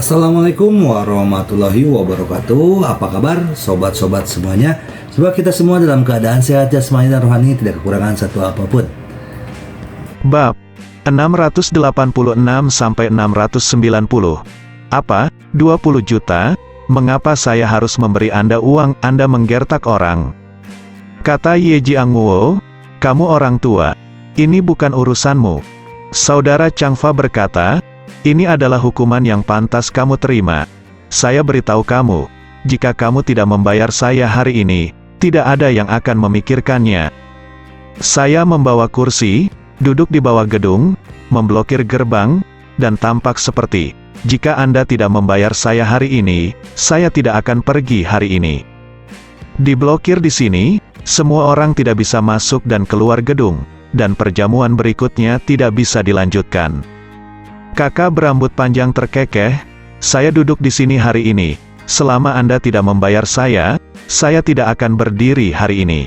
Assalamualaikum warahmatullahi wabarakatuh. Apa kabar sobat-sobat semuanya? Semoga kita semua dalam keadaan sehat jasmani dan rohani, tidak kekurangan satu apapun. Bab 686 sampai 690. Apa? 20 juta? Mengapa saya harus memberi Anda uang? Anda menggertak orang. Kata Ye Jiangwo, kamu orang tua. Ini bukan urusanmu. Saudara Changfa berkata, ini adalah hukuman yang pantas kamu terima. Saya beritahu kamu, jika kamu tidak membayar saya hari ini, tidak ada yang akan memikirkannya. Saya membawa kursi, duduk di bawah gedung, memblokir gerbang, dan tampak seperti, jika Anda tidak membayar saya hari ini, saya tidak akan pergi hari ini. Diblokir di sini, semua orang tidak bisa masuk dan keluar gedung, dan perjamuan berikutnya tidak bisa dilanjutkan. Kakak berambut panjang terkekeh, saya duduk di sini hari ini. Selama Anda tidak membayar saya tidak akan berdiri hari ini.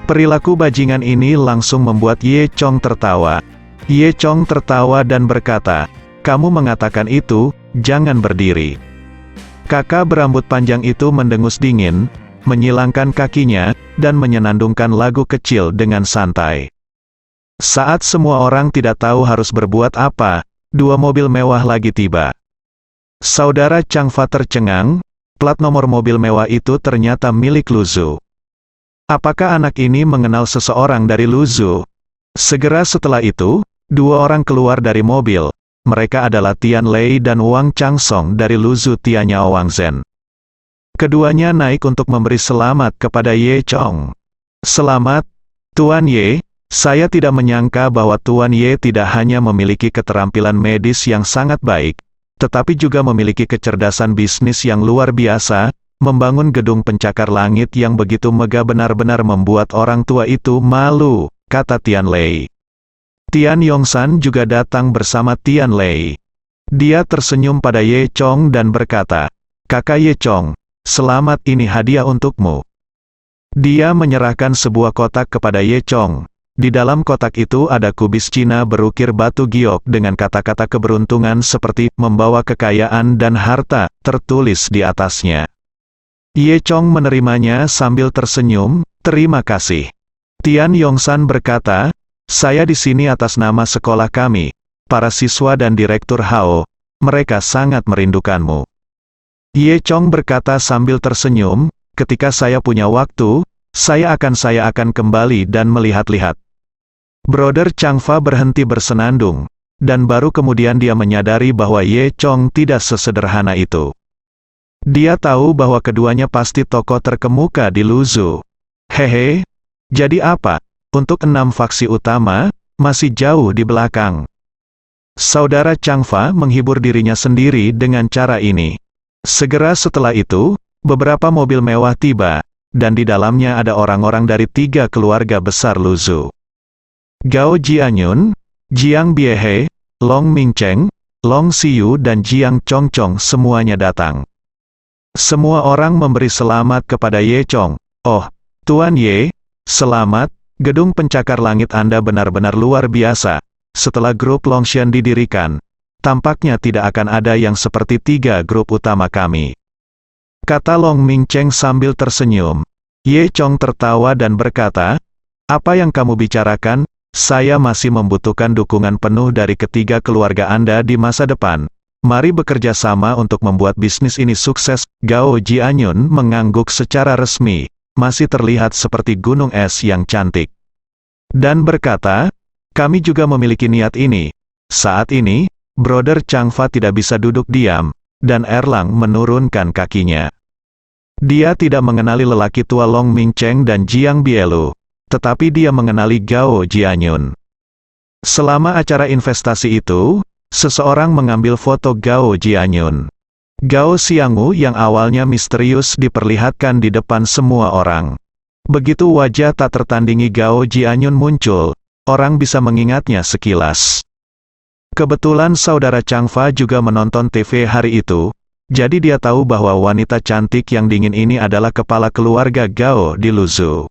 Perilaku bajingan ini langsung membuat Ye Chong tertawa. Ye Chong tertawa dan berkata, kamu mengatakan itu, jangan berdiri. Kakak berambut panjang itu mendengus dingin, menyilangkan kakinya, dan menyenandungkan lagu kecil dengan santai. Saat semua orang tidak tahu harus berbuat apa, dua mobil mewah lagi tiba. Saudara Changfa tercengang, plat nomor mobil mewah itu ternyata milik Luzu. Apakah anak ini mengenal seseorang dari Luzu? Segera setelah itu, dua orang keluar dari mobil. Mereka adalah Tian Lei dan Wang Changsong dari Luzu Tianyao Wangzhen. Keduanya naik untuk memberi selamat kepada Ye Chong. Selamat, Tuan Ye. Saya tidak menyangka bahwa Tuan Ye tidak hanya memiliki keterampilan medis yang sangat baik, tetapi juga memiliki kecerdasan bisnis yang luar biasa. Membangun gedung pencakar langit yang begitu megah benar-benar membuat orang tua itu malu, kata Tian Lei. Tian Yongsan juga datang bersama Tian Lei. Dia tersenyum pada Ye Chong dan berkata, Kakak Ye Chong, selamat, ini hadiah untukmu. Dia menyerahkan sebuah kotak kepada Ye Chong. Di dalam kotak itu ada kubis Cina berukir batu giok dengan kata-kata keberuntungan seperti membawa kekayaan dan harta tertulis di atasnya. Ye Chong menerimanya sambil tersenyum, terima kasih. Tian Yongsan berkata, saya di sini atas nama sekolah kami, para siswa dan Direktur Hao, mereka sangat merindukanmu. Ye Chong berkata sambil tersenyum, ketika saya punya waktu, saya akan kembali dan melihat-lihat. Brother Changfa berhenti bersenandung, dan baru kemudian dia menyadari bahwa Ye Chong tidak sesederhana itu. Dia tahu bahwa keduanya pasti tokoh terkemuka di Luzu. Hehe, jadi apa? Untuk 6 faksi utama, masih jauh di belakang. Saudara Changfa menghibur dirinya sendiri dengan cara ini. Segera setelah itu, beberapa mobil mewah tiba, dan di dalamnya ada orang-orang dari 3 keluarga besar Luzu. Gao Jianyun, Jiang Biehe, Long Mingcheng, Long Xiu dan Jiang Chongchong semuanya datang. Semua orang memberi selamat kepada Ye Chong. Oh, Tuan Ye, selamat, gedung pencakar langit Anda benar-benar luar biasa. Setelah grup Longshan didirikan, tampaknya tidak akan ada yang seperti 3 grup utama kami. Kata Long Mingcheng sambil tersenyum. Ye Chong tertawa dan berkata, apa yang kamu bicarakan? Saya masih membutuhkan dukungan penuh dari ketiga keluarga Anda di masa depan. Mari bekerja sama untuk membuat bisnis ini sukses. Gao Jianyun mengangguk secara resmi, masih terlihat seperti gunung es yang cantik. Dan berkata, kami juga memiliki niat ini. Saat ini, Brother Changfa tidak bisa duduk diam, dan Erlang menurunkan kakinya. Dia tidak mengenali lelaki tua Long Mingcheng dan Jiang Bielu, tetapi dia mengenali Gao Jianyun. Selama acara investasi itu, seseorang mengambil foto Gao Jianyun. Gao Xiangwu yang awalnya misterius diperlihatkan di depan semua orang. Begitu wajah tak tertandingi Gao Jianyun muncul, orang bisa mengingatnya sekilas. Kebetulan saudara Changfa juga menonton TV hari itu, jadi dia tahu bahwa wanita cantik yang dingin ini adalah kepala keluarga Gao di Luzu.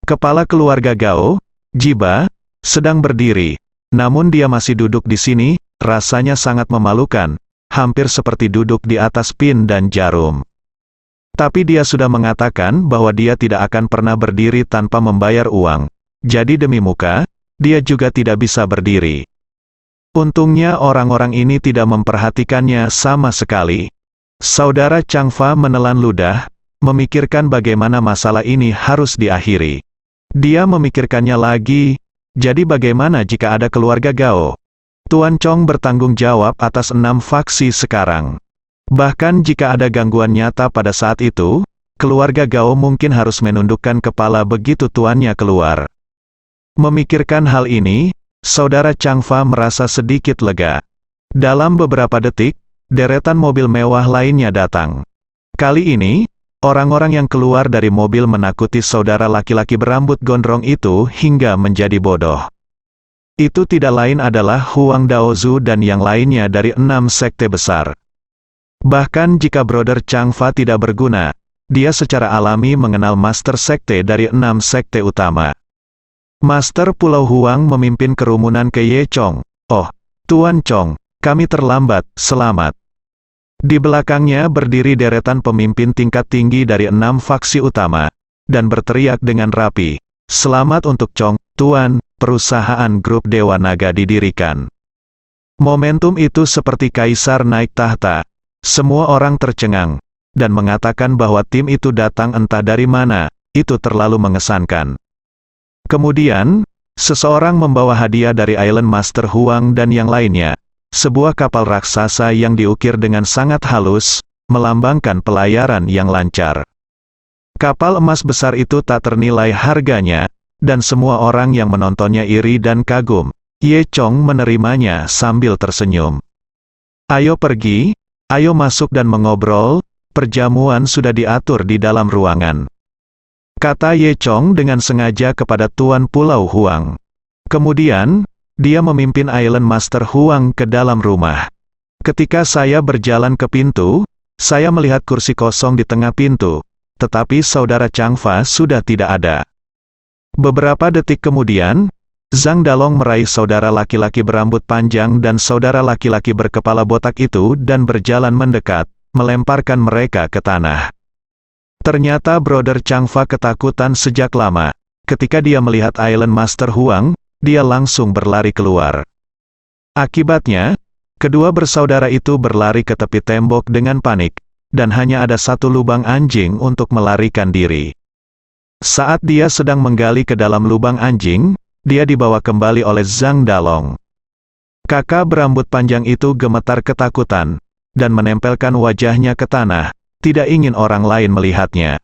Kepala keluarga Gao, Jiba, sedang berdiri, namun dia masih duduk di sini, rasanya sangat memalukan, hampir seperti duduk di atas pin dan jarum. Tapi dia sudah mengatakan bahwa dia tidak akan pernah berdiri tanpa membayar uang. Jadi demi muka, dia juga tidak bisa berdiri. Untungnya orang-orang ini tidak memperhatikannya sama sekali. Saudara Changfa menelan ludah, memikirkan bagaimana masalah ini harus diakhiri. Dia memikirkannya lagi, jadi bagaimana jika ada keluarga Gao? Tuan Chong bertanggung jawab atas 6 faksi sekarang. Bahkan jika ada gangguan nyata pada saat itu, keluarga Gao mungkin harus menundukkan kepala begitu tuannya keluar. Memikirkan hal ini, Saudara Changfa merasa sedikit lega. Dalam beberapa detik, deretan mobil mewah lainnya datang. Kali ini, orang-orang yang keluar dari mobil menakuti saudara laki-laki berambut gondrong itu hingga menjadi bodoh. Itu tidak lain adalah Huang Daozu dan yang lainnya dari 6 sekte besar. Bahkan jika Brother Changfa tidak berguna, dia secara alami mengenal master sekte dari 6 sekte utama. Master Pulau Huang memimpin kerumunan ke Ye Chong. Oh, Tuan Chong, kami terlambat, selamat. Di belakangnya berdiri deretan pemimpin tingkat tinggi dari 6 faksi utama, dan berteriak dengan rapi, "Selamat untuk Chong, Tuan, perusahaan grup Dewa Naga didirikan." Momentum itu seperti kaisar naik tahta. Semua orang tercengang, dan mengatakan bahwa tim itu datang entah dari mana, itu terlalu mengesankan. Kemudian, seseorang membawa hadiah dari Island Master Huang dan yang lainnya, sebuah kapal raksasa yang diukir dengan sangat halus, melambangkan pelayaran yang lancar. Kapal emas besar itu tak ternilai harganya, dan semua orang yang menontonnya iri dan kagum. Ye Chong menerimanya sambil tersenyum. "Ayo pergi, ayo masuk dan mengobrol, perjamuan sudah diatur di dalam ruangan," kata Ye Chong dengan sengaja kepada Tuan Pulau Huang. Kemudian, dia memimpin Island Master Huang ke dalam rumah. "Ketika saya berjalan ke pintu, saya melihat kursi kosong di tengah pintu, tetapi saudara Changfa sudah tidak ada." Beberapa detik kemudian, Zhang Dalong meraih saudara laki-laki berambut panjang dan saudara laki-laki berkepala botak itu dan berjalan mendekat, melemparkan mereka ke tanah. Ternyata Brother Changfa ketakutan sejak lama. Ketika dia melihat Island Master Huang, dia langsung berlari keluar. Akibatnya, kedua bersaudara itu berlari ke tepi tembok dengan panik, dan hanya ada satu lubang anjing untuk melarikan diri. Saat dia sedang menggali ke dalam lubang anjing, dia dibawa kembali oleh Zhang Dalong. Kakak berambut panjang itu gemetar ketakutan, dan menempelkan wajahnya ke tanah, tidak ingin orang lain melihatnya.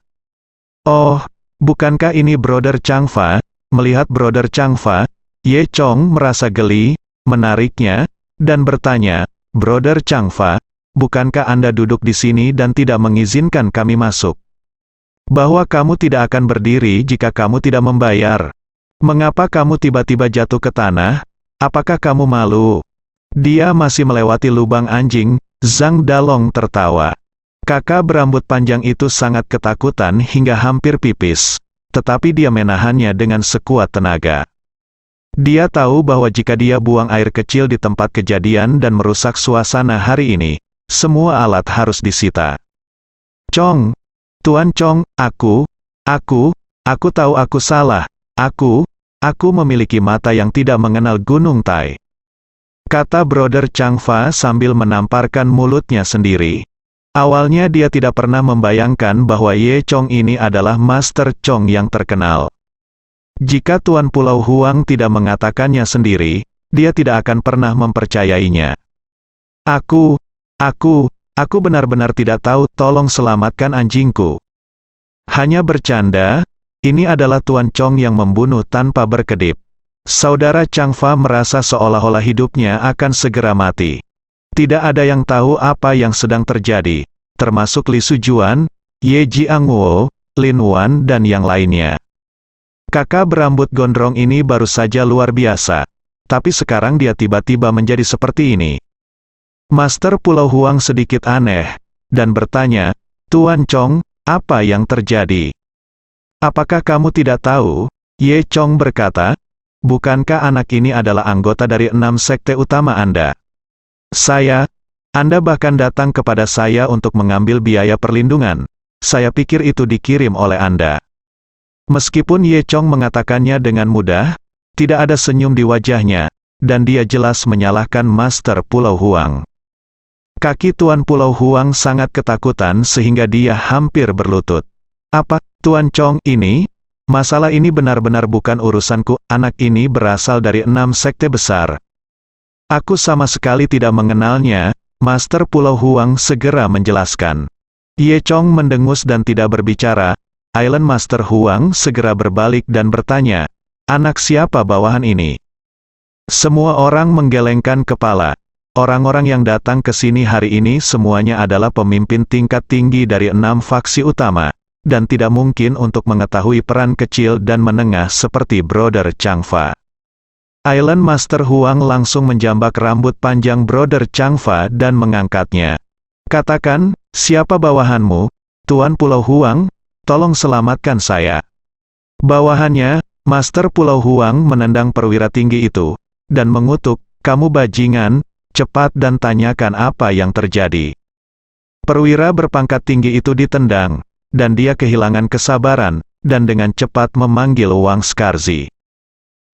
"Oh, bukankah ini Brother Changfa?" Melihat Brother Changfa, Ye Chong merasa geli, menariknya, dan bertanya, "Brother Changfa, bukankah Anda duduk di sini dan tidak mengizinkan kami masuk? Bahwa kamu tidak akan berdiri jika kamu tidak membayar. Mengapa kamu tiba-tiba jatuh ke tanah? Apakah kamu malu?" Dia masih melewati lubang anjing. Zhang Dalong tertawa. Kakak berambut panjang itu sangat ketakutan hingga hampir pipis, tetapi dia menahannya dengan sekuat tenaga. Dia tahu bahwa jika dia buang air kecil di tempat kejadian dan merusak suasana hari ini, semua alat harus disita. "Chong, Tuan Chong, aku tahu aku salah, aku memiliki mata yang tidak mengenal Gunung Tai," kata Brother Changfa sambil menamparkan mulutnya sendiri. Awalnya dia tidak pernah membayangkan bahwa Ye Chong ini adalah Master Chong yang terkenal. Jika Tuan Pulau Huang tidak mengatakannya sendiri, dia tidak akan pernah mempercayainya. Aku benar-benar tidak tahu, tolong selamatkan anjingku." Hanya bercanda, ini adalah Tuan Chong yang membunuh tanpa berkedip. Saudara Changfa merasa seolah-olah hidupnya akan segera mati. Tidak ada yang tahu apa yang sedang terjadi, termasuk Li Sujuan, Ye Jiangwo, Lin Wan dan yang lainnya. Kakak berambut gondrong ini baru saja luar biasa, tapi sekarang dia tiba-tiba menjadi seperti ini. Master Pulau Huang sedikit aneh, dan bertanya, "Tuan Chong, apa yang terjadi? Apakah kamu tidak tahu?" Ye Chong berkata, "Bukankah anak ini adalah anggota dari 6 sekte utama Anda?" Saya Anda bahkan datang kepada saya untuk mengambil biaya perlindungan. Saya pikir itu dikirim oleh Anda. Meskipun Ye Chong mengatakannya dengan mudah, tidak ada senyum di wajahnya, dan dia jelas menyalahkan Master Pulau Huang. Kaki Tuan Pulau Huang sangat ketakutan sehingga dia hampir berlutut. Apa, Tuan Chong, ini? Masalah ini benar-benar bukan urusanku, anak ini berasal dari 6 sekte besar. Aku sama sekali tidak mengenalnya, Master Pulau Huang segera menjelaskan. Ye Chong mendengus dan tidak berbicara. Island Master Huang segera berbalik dan bertanya, anak siapa bawahan ini? Semua orang menggelengkan kepala. Orang-orang yang datang ke sini hari ini semuanya adalah pemimpin tingkat tinggi dari 6 faksi utama, dan tidak mungkin untuk mengetahui peran kecil dan menengah seperti Brother Changfa. Island Master Huang langsung menjambak rambut panjang Brother Changfa dan mengangkatnya. Katakan, siapa bawahanmu, Tuan Pulau Huang? Tolong selamatkan saya. Bawahannya, Master Pulau Huang menendang perwira tinggi itu, dan mengutuk, kamu bajingan, cepat dan tanyakan apa yang terjadi. Perwira berpangkat tinggi itu ditendang, dan dia kehilangan kesabaran, dan dengan cepat memanggil Wang Skarzi.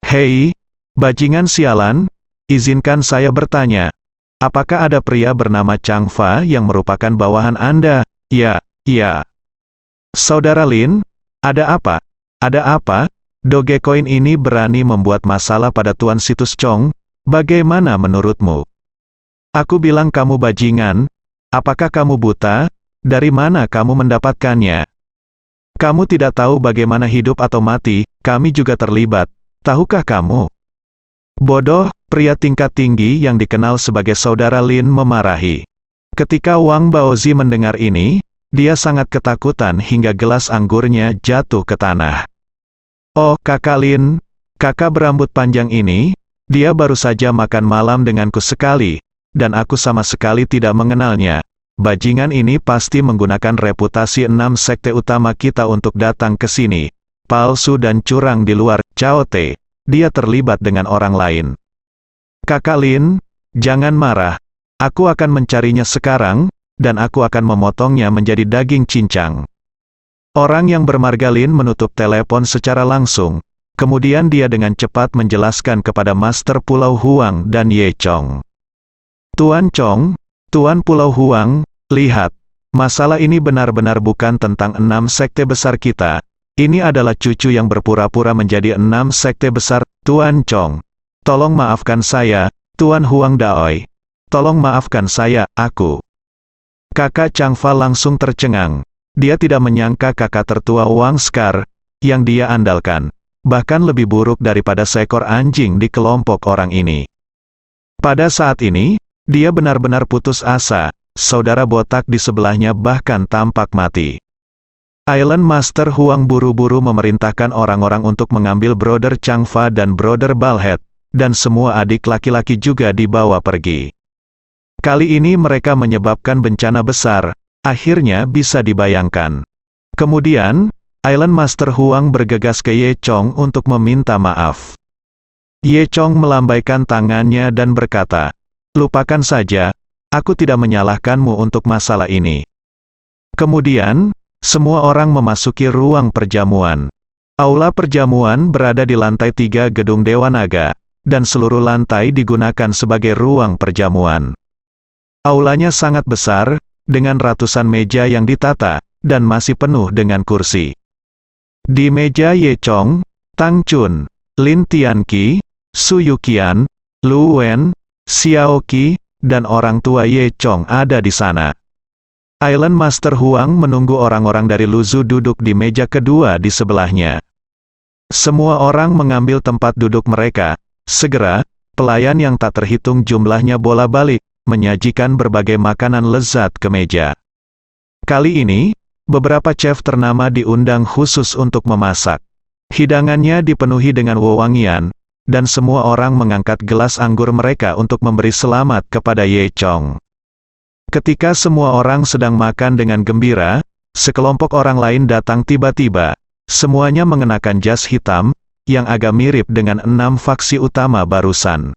Hei, bajingan sialan, izinkan saya bertanya. Apakah ada pria bernama Changfa yang merupakan bawahan Anda? Ya, ya. Saudara Lin, ada apa? Ada apa? Dogecoin ini berani membuat masalah pada Tuan Situs Chong, bagaimana menurutmu? Aku bilang kamu bajingan, apakah kamu buta? Dari mana kamu mendapatkannya? Kamu tidak tahu bagaimana hidup atau mati, kami juga terlibat, tahukah kamu? Bodoh, pria tingkat tinggi yang dikenal sebagai Saudara Lin memarahi. Ketika Wang Baozi mendengar ini, dia sangat ketakutan hingga gelas anggurnya jatuh ke tanah. Oh, kakak Lin, kakak berambut panjang ini, dia baru saja makan malam denganku sekali, dan aku sama sekali tidak mengenalnya. Bajingan ini pasti menggunakan reputasi 6 sekte utama kita untuk datang ke sini. Palsu dan curang di luar, Cao Te. Dia terlibat dengan orang lain. Kakak Lin, jangan marah. Aku akan mencarinya sekarang, dan aku akan memotongnya menjadi daging cincang. Orang yang bermarga Lin menutup telepon secara langsung. Kemudian dia dengan cepat menjelaskan kepada Master Pulau Huang dan Ye Chong. Tuan Chong, Tuan Pulau Huang, lihat. Masalah ini benar-benar bukan tentang 6 sekte besar kita. Ini adalah cucu yang berpura-pura menjadi 6 sekte besar, Tuan Chong. Tolong maafkan saya, Tuan Huang Daoi. Tolong maafkan saya, aku. Kakak Changfa langsung tercengang. Dia tidak menyangka kakak tertua Wang Skar, yang dia andalkan, bahkan lebih buruk daripada seekor anjing di kelompok orang ini. Pada saat ini, dia benar-benar putus asa, saudara botak di sebelahnya bahkan tampak mati. Island Master Huang buru-buru memerintahkan orang-orang untuk mengambil Brother Changfa dan Brother Balhead, dan semua adik laki-laki juga dibawa pergi. Kali ini mereka menyebabkan bencana besar, akhirnya bisa dibayangkan. Kemudian, Island Master Huang bergegas ke Ye Chong untuk meminta maaf. Ye Chong melambaikan tangannya dan berkata, lupakan saja, aku tidak menyalahkanmu untuk masalah ini. Kemudian, semua orang memasuki ruang perjamuan. Aula perjamuan berada di lantai 3 gedung Dewa Naga, dan seluruh lantai digunakan sebagai ruang perjamuan. Aulanya sangat besar, dengan ratusan meja yang ditata, dan masih penuh dengan kursi. Di meja Ye Chong, Tang Chun, Lin Tianqi, Su Yuqian, Lu Wen, Xiao Qi, dan orang tua Ye Chong ada di sana. Island Master Huang menunggu orang-orang dari Luzu duduk di meja kedua di sebelahnya. Semua orang mengambil tempat duduk mereka. Segera, pelayan yang tak terhitung jumlahnya bola-balik, menyajikan berbagai makanan lezat ke meja. Kali ini, beberapa chef ternama diundang khusus untuk memasak. Hidangannya dipenuhi dengan wewangian, dan semua orang mengangkat gelas anggur mereka untuk memberi selamat kepada Ye Chong. Ketika semua orang sedang makan dengan gembira, sekelompok orang lain datang tiba-tiba. Semuanya mengenakan jas hitam, yang agak mirip dengan 6 faksi utama barusan.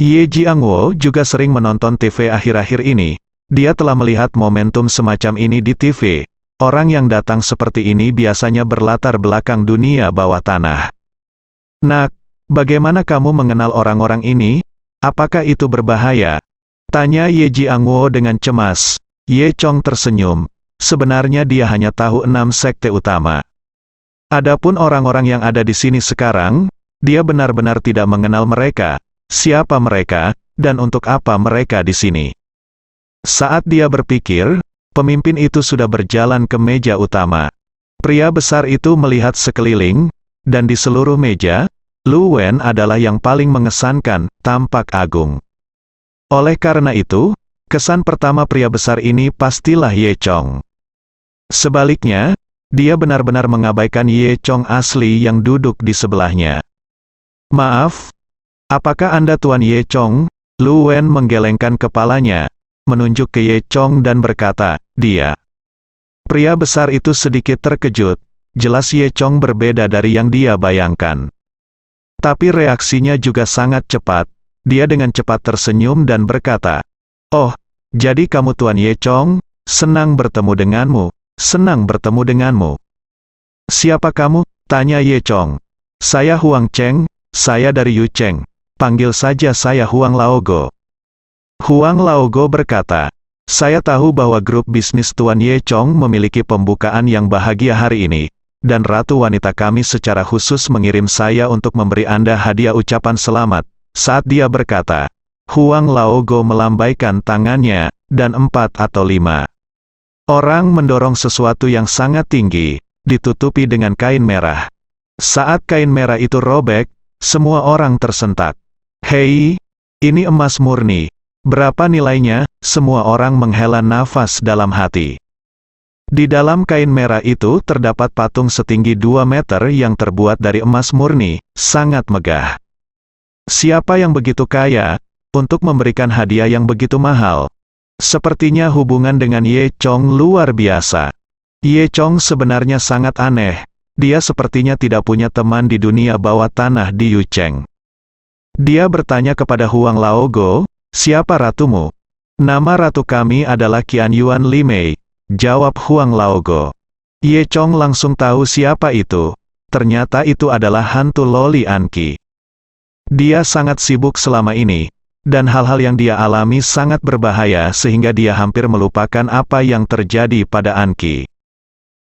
Ye Jiangwo juga sering menonton TV akhir-akhir ini. Dia telah melihat momentum semacam ini di TV. Orang yang datang seperti ini biasanya berlatar belakang dunia bawah tanah. Nak, bagaimana kamu mengenal orang-orang ini? Apakah itu berbahaya? Tanya Ye Jiangwo dengan cemas. Ye Chong tersenyum. Sebenarnya dia hanya tahu 6 sekte utama. Adapun orang-orang yang ada di sini sekarang, dia benar-benar tidak mengenal mereka. Siapa mereka, dan untuk apa mereka di sini? Saat dia berpikir, pemimpin itu sudah berjalan ke meja utama. Pria besar itu melihat sekeliling, dan di seluruh meja, Lu Wen adalah yang paling mengesankan, tampak agung. Oleh karena itu, kesan pertama pria besar ini pastilah Ye Chong. Sebaliknya, dia benar-benar mengabaikan Ye Chong asli yang duduk di sebelahnya. Maaf, apakah Anda Tuan Ye Chong? Lu Wen menggelengkan kepalanya, menunjuk ke Ye Chong dan berkata, dia. Pria besar itu sedikit terkejut, jelas Ye Chong berbeda dari yang dia bayangkan. Tapi reaksinya juga sangat cepat, dia dengan cepat tersenyum dan berkata, "Oh, jadi kamu Tuan Ye Chong, senang bertemu denganmu, senang bertemu denganmu." "Siapa kamu?" tanya Ye Chong. "Saya Huang Cheng, saya dari Yu Cheng, panggil saja saya Huang Laogo." Huang Laogo berkata, "Saya tahu bahwa grup bisnis Tuan Ye Chong memiliki pembukaan yang bahagia hari ini, dan Ratu Wanita kami secara khusus mengirim saya untuk memberi Anda hadiah ucapan selamat." Saat dia berkata, Huang Laogo melambaikan tangannya, dan 4 atau 5 orang mendorong sesuatu yang sangat tinggi, ditutupi dengan kain merah. Saat kain merah itu robek, semua orang tersentak. "Hei, ini emas murni. Berapa nilainya?" Semua orang menghela nafas dalam hati. Di dalam kain merah itu terdapat patung setinggi 2 meter yang terbuat dari emas murni, sangat megah. Siapa yang begitu kaya, untuk memberikan hadiah yang begitu mahal? Sepertinya hubungan dengan Ye Chong luar biasa. Ye Chong sebenarnya sangat aneh, dia sepertinya tidak punya teman di dunia bawah tanah di Yu Cheng. Dia bertanya kepada Huang Laogo, "Siapa ratumu?" "Nama ratu kami adalah Qian Yuan Li Mei," jawab Huang Laogo. Ye Chong langsung tahu siapa itu. Ternyata itu adalah hantu Loli Anqi. Dia sangat sibuk selama ini, dan hal-hal yang dia alami sangat berbahaya sehingga dia hampir melupakan apa yang terjadi pada Anqi.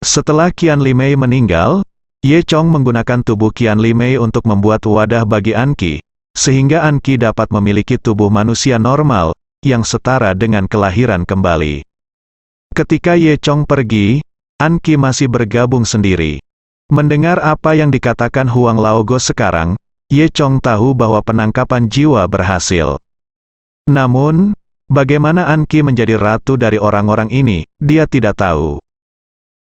Setelah Qian Li Mei meninggal, Ye Chong menggunakan tubuh Qian Li Mei untuk membuat wadah bagi Anqi, sehingga Anqi dapat memiliki tubuh manusia normal, yang setara dengan kelahiran kembali. Ketika Ye Chong pergi, Anqi masih bergabung sendiri. Mendengar apa yang dikatakan Huang Laogo sekarang, Ye Chong tahu bahwa penangkapan jiwa berhasil. Namun, bagaimana Anqi menjadi ratu dari orang-orang ini, dia tidak tahu.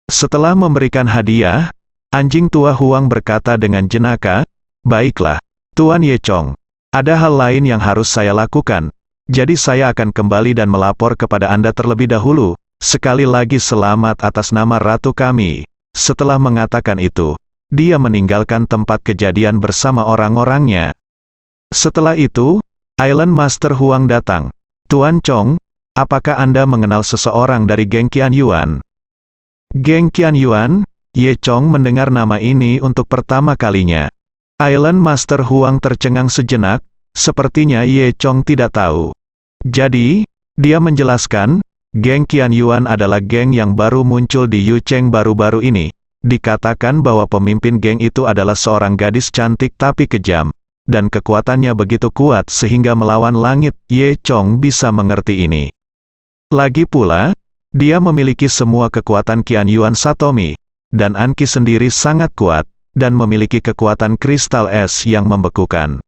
Setelah memberikan hadiah, anjing tua Huang berkata dengan jenaka, "Baiklah, Tuan Ye Chong, ada hal lain yang harus saya lakukan. Jadi saya akan kembali dan melapor kepada Anda terlebih dahulu. Sekali lagi selamat atas nama ratu kami." Setelah mengatakan itu, dia meninggalkan tempat kejadian bersama orang-orangnya. Setelah itu, Island Master Huang datang. "Tuan Chong, apakah Anda mengenal seseorang dari geng Qian Yuan?" Geng Qian Yuan? Ye Chong mendengar nama ini untuk pertama kalinya. Island Master Huang tercengang sejenak, sepertinya Ye Chong tidak tahu. Jadi, dia menjelaskan, geng Qian Yuan adalah geng yang baru muncul di Yu Cheng baru-baru ini. Dikatakan bahwa pemimpin geng itu adalah seorang gadis cantik tapi kejam, dan kekuatannya begitu kuat sehingga melawan langit. Ye Chong bisa mengerti ini. Lagi pula, dia memiliki semua kekuatan Qian Yuan Satomi, dan Anqi sendiri sangat kuat, dan memiliki kekuatan kristal es yang membekukan.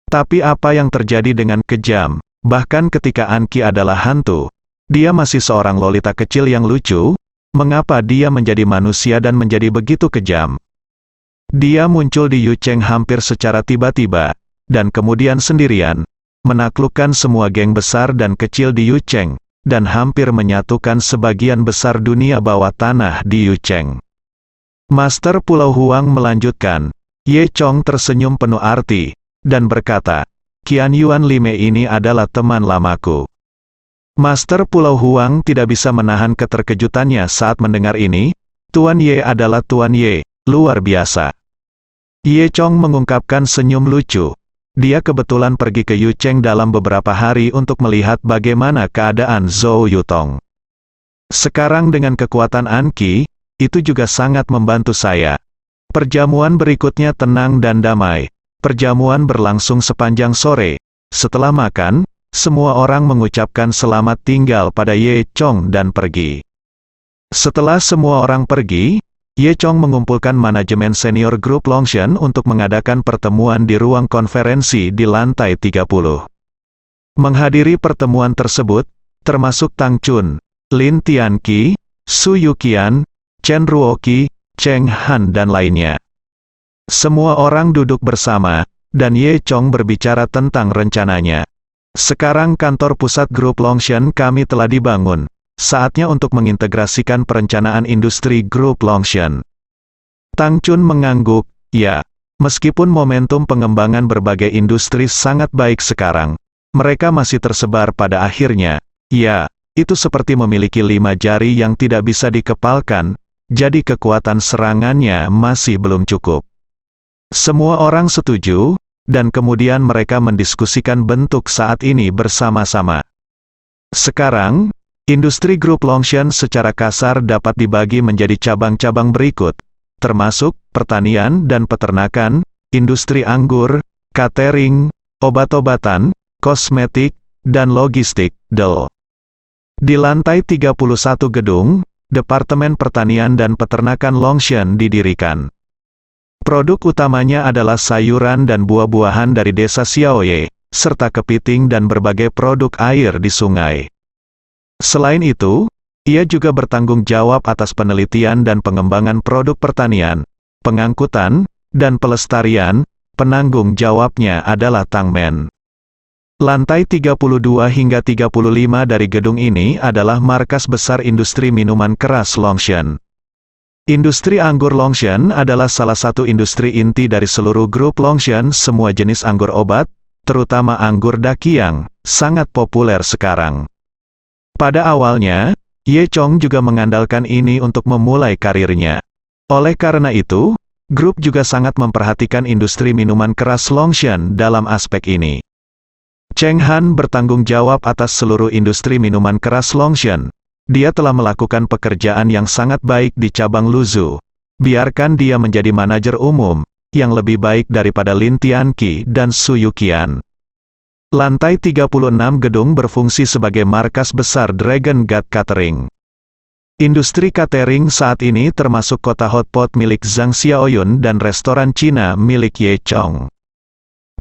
Tapi apa yang terjadi dengan kejam, bahkan ketika Anqi adalah hantu, dia masih seorang lolita kecil yang lucu. Mengapa dia menjadi manusia dan menjadi begitu kejam? Dia muncul di Yu Cheng hampir secara tiba-tiba, dan kemudian sendirian, menaklukkan semua geng besar dan kecil di Yu Cheng, dan hampir menyatukan sebagian besar dunia bawah tanah di Yu Cheng. Master Pulau Huang melanjutkan, Ye Chong tersenyum penuh arti, dan berkata, Qian Yuan Lime ini adalah teman lamaku. Master Pulau Huang tidak bisa menahan keterkejutannya saat mendengar ini. Tuan Ye adalah Tuan Ye, luar biasa. Ye Chong mengungkapkan senyum lucu. Dia kebetulan pergi ke Yucheng dalam beberapa hari untuk melihat bagaimana keadaan Zhou Yutong. Sekarang dengan kekuatan Anqi, itu juga sangat membantu saya. Perjamuan berikutnya tenang dan damai. Perjamuan berlangsung sepanjang sore. Setelah makan, semua orang mengucapkan selamat tinggal pada Ye Chong dan pergi. Setelah semua orang pergi, Ye Chong mengumpulkan manajemen senior grup Longshan untuk mengadakan pertemuan di ruang konferensi di lantai 30. Menghadiri pertemuan tersebut, termasuk Tang Chun, Lin Tianqi, Su Yuqian, Chen Ruoqi, Cheng Han dan lainnya. Semua orang duduk bersama, dan Ye Chong berbicara tentang rencananya. Sekarang kantor pusat grup Longshan kami telah dibangun. Saatnya untuk mengintegrasikan perencanaan industri grup Longshan. Tang Chun mengangguk, ya. Meskipun momentum pengembangan berbagai industri sangat baik sekarang, mereka masih tersebar pada akhirnya. Ya, itu seperti memiliki 5 jari yang tidak bisa dikepalkan, jadi kekuatan serangannya masih belum cukup. Semua orang setuju, dan kemudian mereka mendiskusikan bentuk saat ini bersama-sama. Sekarang, industri grup Longshan secara kasar dapat dibagi menjadi cabang-cabang berikut, termasuk pertanian dan peternakan, industri anggur, catering, obat-obatan, kosmetik, dan logistik, DL. Di lantai 31 gedung, Departemen Pertanian dan Peternakan Longshan didirikan. Produk utamanya adalah sayuran dan buah-buahan dari desa Xiaoye, serta kepiting dan berbagai produk air di sungai. Selain itu, ia juga bertanggung jawab atas penelitian dan pengembangan produk pertanian, pengangkutan, dan pelestarian. Penanggung jawabnya adalah Tang Men. Lantai 32 hingga 35 dari gedung ini adalah markas besar industri minuman keras Longshan. Industri anggur Longshan adalah salah satu industri inti dari seluruh grup Longshan. Semua jenis anggur obat, terutama anggur Daqiang, sangat populer sekarang. Pada awalnya, Ye Chong juga mengandalkan ini untuk memulai karirnya. Oleh karena itu, grup juga sangat memperhatikan industri minuman keras Longshan dalam aspek ini. Cheng Han bertanggung jawab atas seluruh industri minuman keras Longshan. Dia telah melakukan pekerjaan yang sangat baik di cabang Luzhu. Biarkan dia menjadi manajer umum, yang lebih baik daripada Lin Tianqi dan Su Yuqian. Lantai 36 gedung berfungsi sebagai markas besar Dragon God Catering. Industri catering saat ini termasuk kota hotpot milik Zhang Xiaoyun dan restoran Cina milik Ye Chong.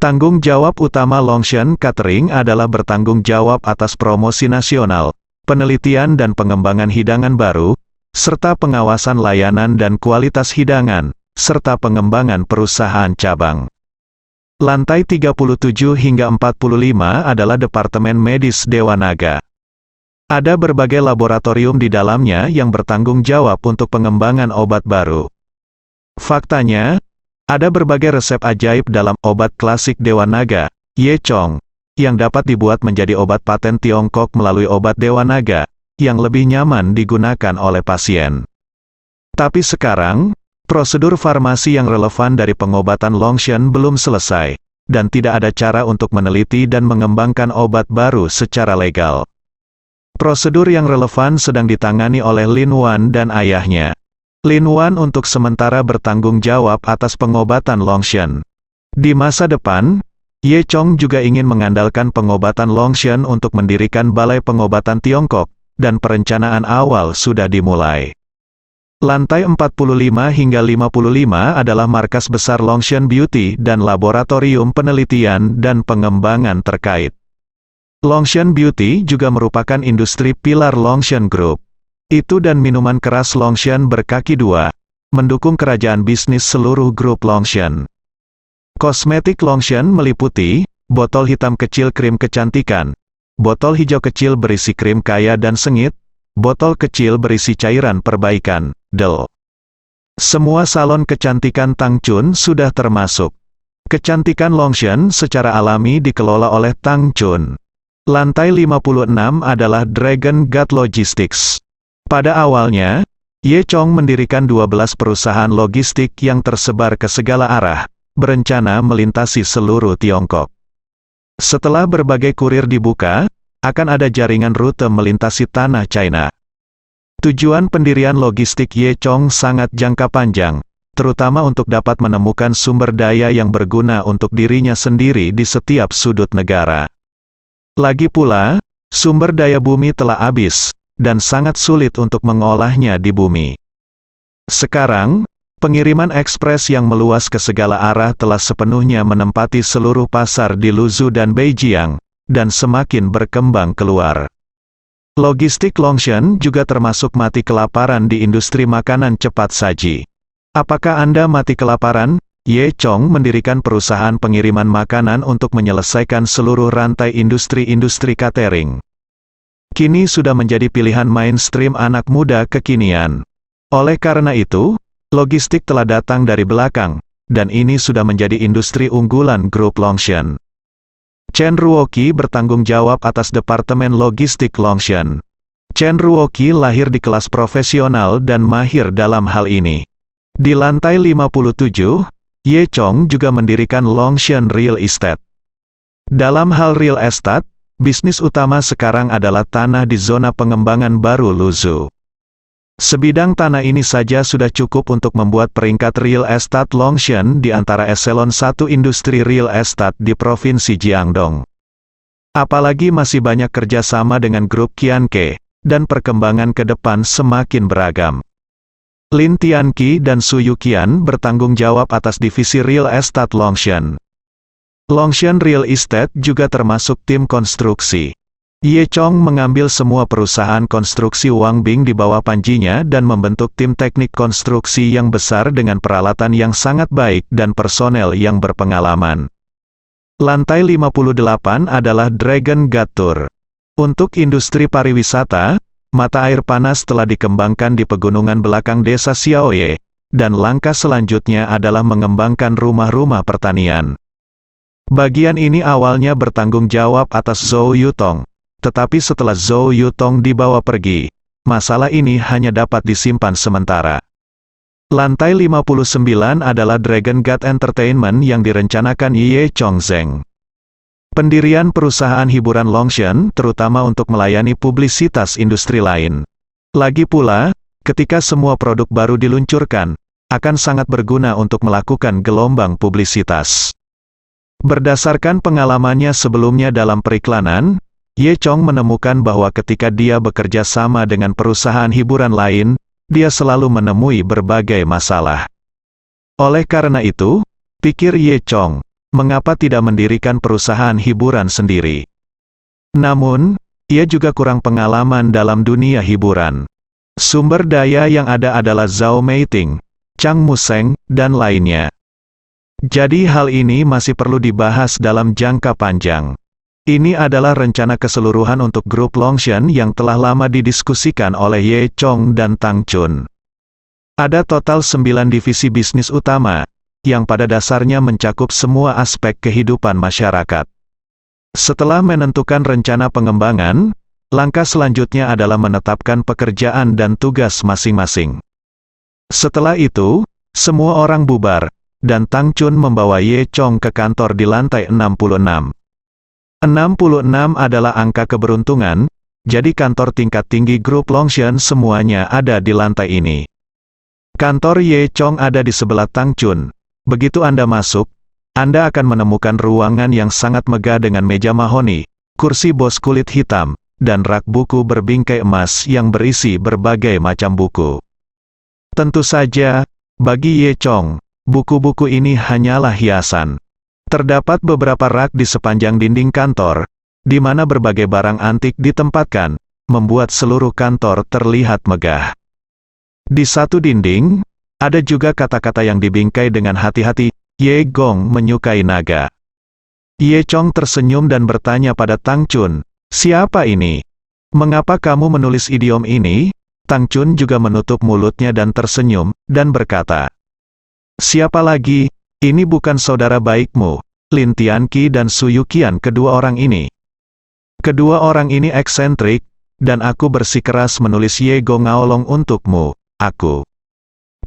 Tanggung jawab utama Longshan Catering adalah bertanggung jawab atas promosi nasional, penelitian dan pengembangan hidangan baru, serta pengawasan layanan dan kualitas hidangan, serta pengembangan perusahaan cabang. Lantai 37 hingga 45 adalah Departemen Medis Dewa Naga. Ada berbagai laboratorium di dalamnya yang bertanggung jawab untuk pengembangan obat baru. Faktanya, ada berbagai resep ajaib dalam obat klasik Dewa Naga, Ye Chong, yang dapat dibuat menjadi obat paten Tiongkok melalui obat Dewa Naga, yang lebih nyaman digunakan oleh pasien. Tapi sekarang, prosedur farmasi yang relevan dari pengobatan Longshan belum selesai, dan tidak ada cara untuk meneliti dan mengembangkan obat baru secara legal. Prosedur yang relevan sedang ditangani oleh Lin Wan dan ayahnya. Lin Wan untuk sementara bertanggung jawab atas pengobatan Longshan. Di masa depan, Ye Chong juga ingin mengandalkan pengobatan Longshan untuk mendirikan Balai Pengobatan Tiongkok, dan perencanaan awal sudah dimulai. Lantai 45 hingga 55 adalah markas besar Longshan Beauty dan laboratorium penelitian dan pengembangan terkait. Longshan Beauty juga merupakan industri pilar Longshan Group. Itu dan minuman keras Longshan berkaki dua, mendukung kerajaan bisnis seluruh grup Longshan. Kosmetik Longshan meliputi botol hitam kecil krim kecantikan, botol hijau kecil berisi krim kaya dan sengit, botol kecil berisi cairan perbaikan, DL. Semua salon kecantikan Tang Chun sudah termasuk. Kecantikan Longshan secara alami dikelola oleh Tang Chun. Lantai 56 adalah Dragon God Logistics. Pada awalnya, Ye Chong mendirikan 12 perusahaan logistik yang tersebar ke segala arah, berencana melintasi seluruh Tiongkok. Setelah berbagai kurir dibuka, akan ada jaringan rute melintasi tanah China. Tujuan pendirian logistik Ye Chong sangat jangka panjang, terutama untuk dapat menemukan sumber daya yang berguna untuk dirinya sendiri di setiap sudut negara. Lagi pula, sumber daya bumi telah habis, dan sangat sulit untuk mengolahnya di bumi. Sekarang, pengiriman ekspres yang meluas ke segala arah telah sepenuhnya menempati seluruh pasar di Luzhu dan Beijiang, dan semakin berkembang keluar. Logistik Longshan juga termasuk mati kelaparan di industri makanan cepat saji. Apakah Anda mati kelaparan? Ye Chong mendirikan perusahaan pengiriman makanan untuk menyelesaikan seluruh rantai industri-industri catering. Kini sudah menjadi pilihan mainstream anak muda kekinian. Oleh karena itu, logistik telah datang dari belakang, dan ini sudah menjadi industri unggulan grup Longshan. Chen Ruoqi bertanggung jawab atas Departemen Logistik Longshan. Chen Ruoqi lahir di kelas profesional dan mahir dalam hal ini. Di lantai 57, Ye Chong juga mendirikan Longshan Real Estate. Dalam hal real estate, bisnis utama sekarang adalah tanah di zona pengembangan baru Luzhu. Sebidang tanah ini saja sudah cukup untuk membuat peringkat real estate Longshan di antara eselon 1 industri real estate di Provinsi Jiangdong. Apalagi masih banyak kerjasama dengan grup Qianke, dan perkembangan ke depan semakin beragam. Lin Tianqi dan Su Yuqian bertanggung jawab atas divisi real estate Longshan. Longshan Real Estate juga termasuk tim konstruksi. Ye Chong mengambil semua perusahaan konstruksi Wang Bing di bawah panjinya dan membentuk tim teknik konstruksi yang besar dengan peralatan yang sangat baik dan personel yang berpengalaman. Lantai 58 adalah Dragon God Tour. Untuk industri pariwisata, mata air panas telah dikembangkan di pegunungan belakang desa Xiaoye, dan langkah selanjutnya adalah mengembangkan rumah-rumah pertanian. Bagian ini awalnya bertanggung jawab atas Zhou Yutong, tetapi setelah Zhou Yutong dibawa pergi, masalah ini hanya dapat disimpan sementara. Lantai 59 adalah Dragon God Entertainment yang direncanakan Ye Chong Zeng. Pendirian perusahaan hiburan Longshan terutama untuk melayani publisitas industri lain. Lagi pula, ketika semua produk baru diluncurkan, akan sangat berguna untuk melakukan gelombang publisitas. Berdasarkan pengalamannya sebelumnya dalam periklanan, Ye Chong menemukan bahwa ketika dia bekerja sama dengan perusahaan hiburan lain, dia selalu menemui berbagai masalah. Oleh karena itu, pikir Ye Chong, mengapa tidak mendirikan perusahaan hiburan sendiri? Namun, ia juga kurang pengalaman dalam dunia hiburan. Sumber daya yang ada adalah Zhao Meiting, Chang Museng, dan lainnya. Jadi hal ini masih perlu dibahas dalam jangka panjang. Ini adalah rencana keseluruhan untuk grup Longshan yang telah lama didiskusikan oleh Ye Chong dan Tang Chun. Ada total 9 divisi bisnis utama, yang pada dasarnya mencakup semua aspek kehidupan masyarakat. Setelah menentukan rencana pengembangan, langkah selanjutnya adalah menetapkan pekerjaan dan tugas masing-masing. Setelah itu, semua orang bubar, dan Tang Chun membawa Ye Chong ke kantor di lantai 66. 66 adalah angka keberuntungan, jadi kantor tingkat tinggi grup Longshan semuanya ada di lantai ini. Kantor Ye Chong ada di sebelah Tang Chun. Begitu Anda masuk, Anda akan menemukan ruangan yang sangat megah dengan meja mahoni, kursi bos kulit hitam, dan rak buku berbingkai emas yang berisi berbagai macam buku. Tentu saja, bagi Ye Chong, buku-buku ini hanyalah hiasan. Terdapat beberapa rak di sepanjang dinding kantor, di mana berbagai barang antik ditempatkan, membuat seluruh kantor terlihat megah. Di satu dinding, ada juga kata-kata yang dibingkai dengan hati-hati, Ye Gong menyukai naga. Ye Chong tersenyum dan bertanya pada Tang Chun, siapa ini? Mengapa kamu menulis idiom ini? Tang Chun juga menutup mulutnya dan tersenyum, dan berkata, siapa lagi? Ini bukan saudara baikmu, Lin Tianqi dan Su Yuqian. Kedua orang ini eksentrik, dan aku bersikeras menulis Ye Go Ngaolong untukmu. Aku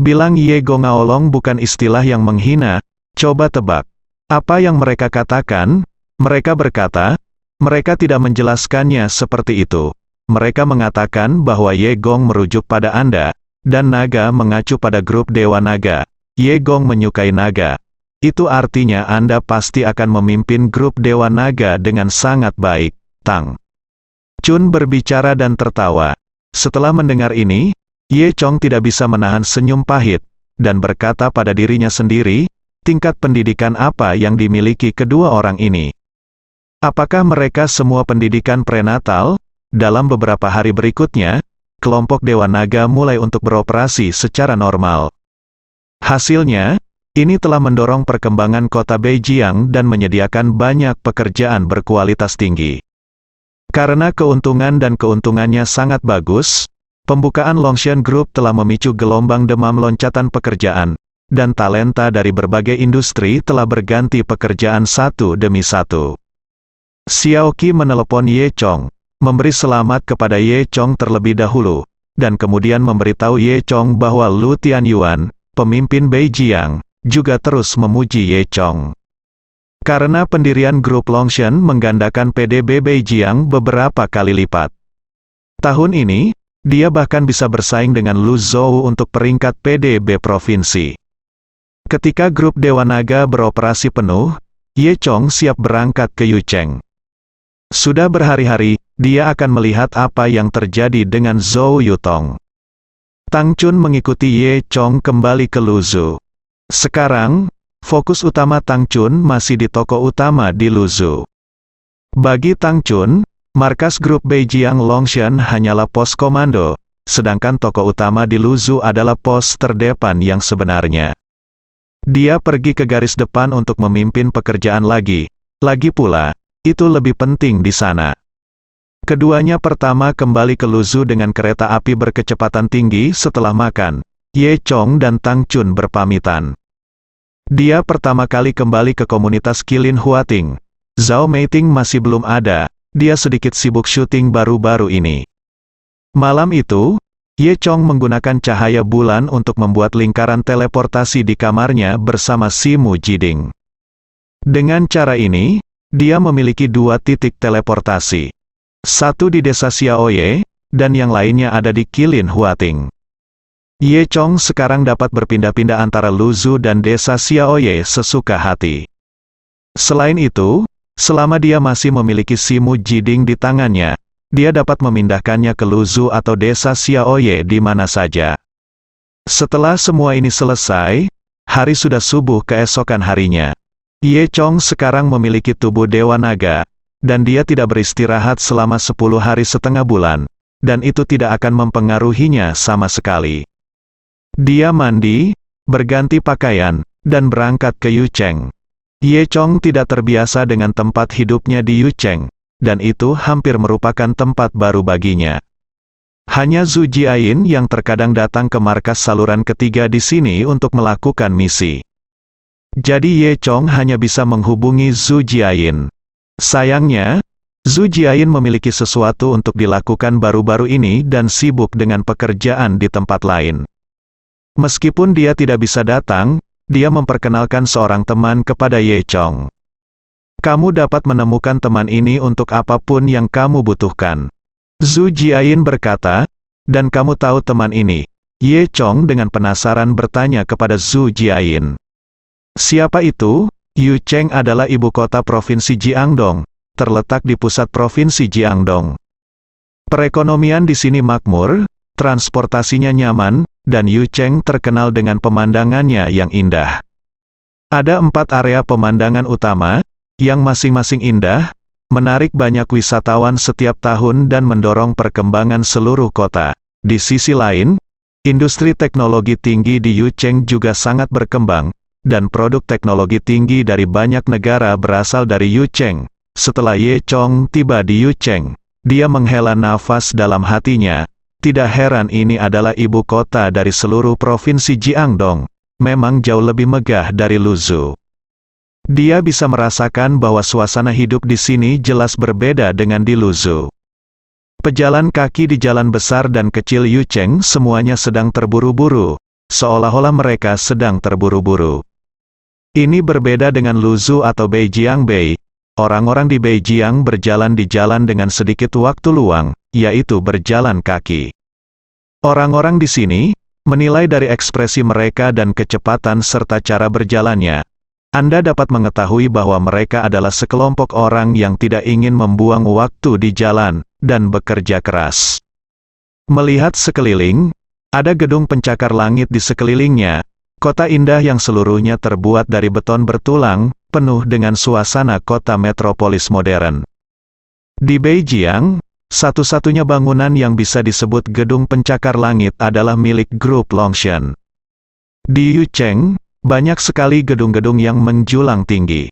bilang Ye Go Ngaolong bukan istilah yang menghina. Coba tebak, apa yang mereka katakan? Mereka berkata, mereka tidak menjelaskannya seperti itu. Mereka mengatakan bahwa Ye Gong merujuk pada Anda, dan naga mengacu pada grup Dewa Naga. Ye Gong menyukai naga. Itu artinya Anda pasti akan memimpin grup Dewa Naga dengan sangat baik. Tang Chun berbicara dan tertawa. Setelah mendengar ini, Ye Chong tidak bisa menahan senyum pahit, dan berkata pada dirinya sendiri, tingkat pendidikan apa yang dimiliki kedua orang ini? Apakah mereka semua pendidikan prenatal? Dalam beberapa hari berikutnya, kelompok Dewa Naga mulai untuk beroperasi secara normal. Hasilnya, ini telah mendorong perkembangan kota Beijing dan menyediakan banyak pekerjaan berkualitas tinggi. Karena keuntungan dan keuntungannya sangat bagus, pembukaan Longshan Group telah memicu gelombang demam loncatan pekerjaan, dan talenta dari berbagai industri telah berganti pekerjaan satu demi satu. Xiaoqi menelepon Ye Chong, memberi selamat kepada Ye Chong terlebih dahulu, dan kemudian memberitahu Ye Chong bahwa Lu Tianyuan, pemimpin Beijing, juga terus memuji Ye Chong. Karena pendirian grup Longshan menggandakan PDB Beijing beberapa kali lipat. Tahun ini, dia bahkan bisa bersaing dengan Lu Zhou untuk peringkat PDB provinsi. Ketika grup Dewa Naga beroperasi penuh, Ye Chong siap berangkat ke Yucheng. Sudah berhari-hari, dia akan melihat apa yang terjadi dengan Zhou Yutong. Tang Chun mengikuti Ye Chong kembali ke Luzhu. Sekarang, fokus utama Tang Chun masih di toko utama di Luzhu. Bagi Tang Chun, markas grup Beijing Longshan hanyalah pos komando, sedangkan toko utama di Luzhu adalah pos terdepan yang sebenarnya. Dia pergi ke garis depan untuk memimpin pekerjaan lagi pula, itu lebih penting di sana. Keduanya pertama kembali ke Luzhu dengan kereta api berkecepatan tinggi setelah makan. Ye Chong dan Tang Chun berpamitan. Dia pertama kali kembali ke komunitas Qilin Huating. Zhao Meiting masih belum ada, dia sedikit sibuk syuting baru-baru ini. Malam itu, Ye Chong menggunakan cahaya bulan untuk membuat lingkaran teleportasi di kamarnya bersama Simu Jiding. Dengan cara ini, dia memiliki 2 titik teleportasi. Satu di desa Xiaoye, dan yang lainnya ada di Qilin Huating. Ye Chong sekarang dapat berpindah-pindah antara Luzhu dan desa Xiaoye sesuka hati. Selain itu, selama dia masih memiliki Simu Jiding di tangannya, dia dapat memindahkannya ke Luzhu atau desa Xiaoye di mana saja. Setelah semua ini selesai, hari sudah subuh keesokan harinya. Ye Chong sekarang memiliki tubuh Dewa Naga, dan dia tidak beristirahat selama 10 hari setengah bulan, dan itu tidak akan mempengaruhinya sama sekali. Dia mandi, berganti pakaian, dan berangkat ke Yucheng. Ye Chong tidak terbiasa dengan tempat hidupnya di Yucheng, dan itu hampir merupakan tempat baru baginya. Hanya Zhu Jiayin yang terkadang datang ke markas saluran ketiga di sini untuk melakukan misi. Jadi Ye Chong hanya bisa menghubungi Zhu Jiayin. Sayangnya, Zhu Jiayin memiliki sesuatu untuk dilakukan baru-baru ini dan sibuk dengan pekerjaan di tempat lain. Meskipun dia tidak bisa datang, dia memperkenalkan seorang teman kepada Ye Chong. Kamu dapat menemukan teman ini untuk apapun yang kamu butuhkan. Zhu Jiayin berkata, dan kamu tahu teman ini? Ye Chong dengan penasaran bertanya kepada Zhu Jiayin. Siapa itu? Yucheng adalah ibu kota provinsi Jiangdong, terletak di pusat provinsi Jiangdong. Perekonomian di sini makmur, transportasinya nyaman, dan Yucheng terkenal dengan pemandangannya yang indah. Ada 4 area pemandangan utama, yang masing-masing indah, menarik banyak wisatawan setiap tahun dan mendorong perkembangan seluruh kota. Di sisi lain, industri teknologi tinggi di Yucheng juga sangat berkembang, dan produk teknologi tinggi dari banyak negara berasal dari Yucheng. Setelah Ye Chong tiba di Yucheng, dia menghela nafas dalam hatinya. Tidak heran ini adalah ibu kota dari seluruh provinsi Jiangdong. memang jauh lebih megah dari Luzhu. Dia bisa merasakan bahwa suasana hidup di sini jelas berbeda dengan di Luzhu. Pejalan kaki di jalan besar dan kecil Yucheng semuanya sedang terburu-buru, seolah-olah mereka sedang terburu-buru. Ini berbeda dengan Luzhu atau Beijiangbei. Orang-orang di Beijiang berjalan di jalan dengan sedikit waktu luang, yaitu berjalan kaki. Orang-orang di sini menilai dari ekspresi mereka dan kecepatan serta cara berjalannya. Anda dapat mengetahui bahwa mereka adalah sekelompok orang yang tidak ingin membuang waktu di jalan dan bekerja keras. Melihat sekeliling, ada gedung pencakar langit di sekelilingnya, kota indah yang seluruhnya terbuat dari beton bertulang, penuh dengan suasana kota metropolis modern. Di Beijiang, satu-satunya bangunan yang bisa disebut gedung pencakar langit adalah milik grup Longshan. Di Yucheng, banyak sekali gedung-gedung yang menjulang tinggi.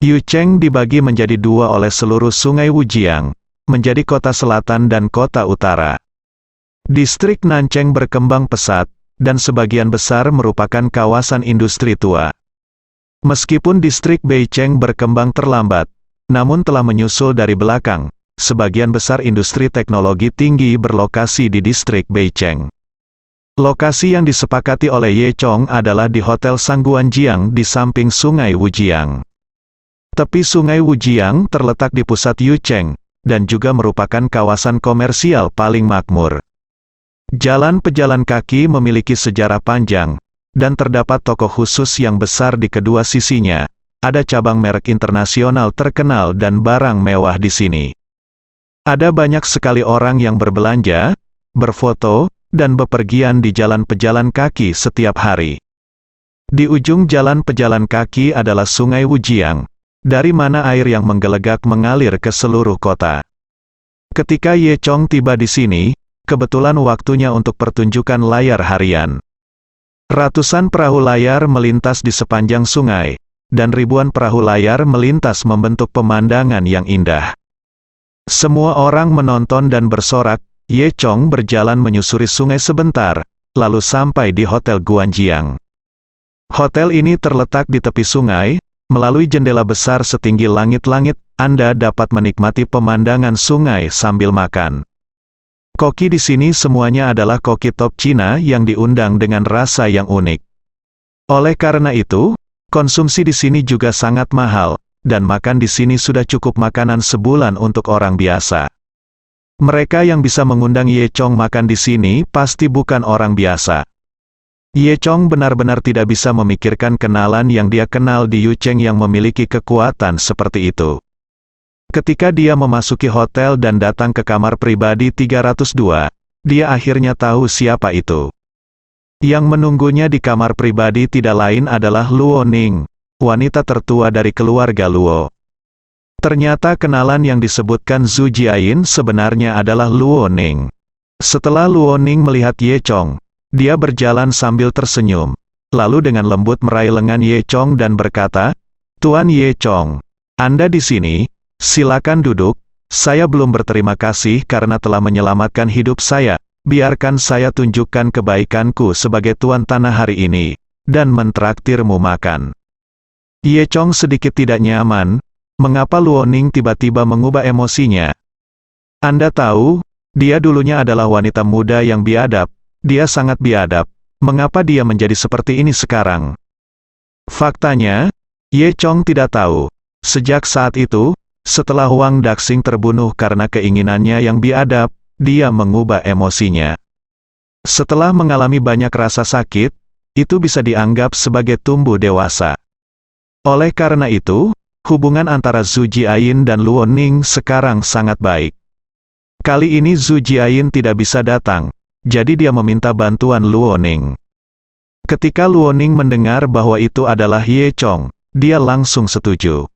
Yucheng dibagi menjadi dua oleh seluruh sungai Wujiang, menjadi kota selatan dan kota utara. Distrik Nancheng berkembang pesat, dan sebagian besar merupakan kawasan industri tua. Meskipun distrik Beicheng berkembang terlambat, namun telah menyusul dari belakang. Sebagian besar industri teknologi tinggi berlokasi di distrik Beicheng. Lokasi yang disepakati oleh Yechong adalah di Hotel Sangguanjiang di samping Sungai Wujiang. Tepi Sungai Wujiang terletak di pusat Yucheng, dan juga merupakan kawasan komersial paling makmur. Jalan pejalan kaki memiliki sejarah panjang, dan terdapat toko khusus yang besar di kedua sisinya. Ada cabang merek internasional terkenal dan barang mewah di sini. Ada banyak sekali orang yang berbelanja, berfoto, dan bepergian di jalan pejalan kaki setiap hari. Di ujung jalan pejalan kaki adalah Sungai Wujiang, dari mana air yang menggelegak mengalir ke seluruh kota. Ketika Yechong tiba di sini, kebetulan waktunya untuk pertunjukan layar harian. Ratusan perahu layar melintas di sepanjang sungai, dan ribuan perahu layar melintas membentuk pemandangan yang indah. Semua orang menonton dan bersorak. Yechong berjalan menyusuri sungai sebentar, lalu sampai di Hotel Guanjiang. Hotel ini terletak di tepi sungai, melalui jendela besar setinggi langit-langit, Anda dapat menikmati pemandangan sungai sambil makan. Koki di sini semuanya adalah koki top Cina yang diundang dengan rasa yang unik. Oleh karena itu, konsumsi di sini juga sangat mahal, dan makan di sini sudah cukup makanan sebulan untuk orang biasa. Mereka yang bisa mengundang Yechong makan di sini pasti bukan orang biasa. Yechong benar-benar tidak bisa memikirkan kenalan yang dia kenal di Yucheng yang memiliki kekuatan seperti itu. Ketika dia memasuki hotel dan datang ke kamar pribadi 302, dia akhirnya tahu siapa itu. Yang menunggunya di kamar pribadi tidak lain adalah Luo Ning, wanita tertua dari keluarga Luo. Ternyata kenalan yang disebutkan Zhu Jiayin sebenarnya adalah Luo Ning. Setelah Luo Ning melihat Yechong, dia berjalan sambil tersenyum, lalu dengan lembut meraih lengan Yechong dan berkata, "Tuan Yechong, Anda di sini? Silakan duduk, saya belum berterima kasih karena telah menyelamatkan hidup saya. Biarkan saya tunjukkan kebaikanku sebagai tuan tanah hari ini, dan mentraktirmu makan." Yechong sedikit tidak nyaman, mengapa Luo Ning tiba-tiba mengubah emosinya. Anda tahu, dia dulunya adalah wanita muda yang biadab, dia sangat biadab, mengapa dia menjadi seperti ini sekarang? Faktanya, Yechong tidak tahu. Sejak saat itu, setelah Wang Daxing terbunuh karena keinginannya yang biadab, dia mengubah emosinya. Setelah mengalami banyak rasa sakit, itu bisa dianggap sebagai tumbuh dewasa. Oleh karena itu, hubungan antara Zhu Jiayin dan Luo Ning sekarang sangat baik. Kali ini Zhu Jiayin tidak bisa datang, jadi dia meminta bantuan Luo Ning. Ketika Luo Ning mendengar bahwa itu adalah Yechong, dia langsung setuju.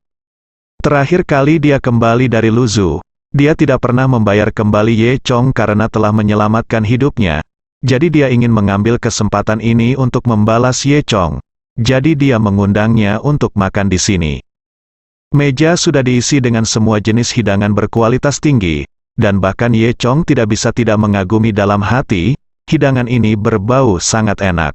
Terakhir kali dia kembali dari Luzhu, dia tidak pernah membayar kembali Yechong karena telah menyelamatkan hidupnya. Jadi dia ingin mengambil kesempatan ini untuk membalas Yechong. Jadi dia mengundangnya untuk makan di sini. Meja sudah diisi dengan semua jenis hidangan berkualitas tinggi, dan bahkan Yechong tidak bisa tidak mengagumi dalam hati, hidangan ini berbau sangat enak.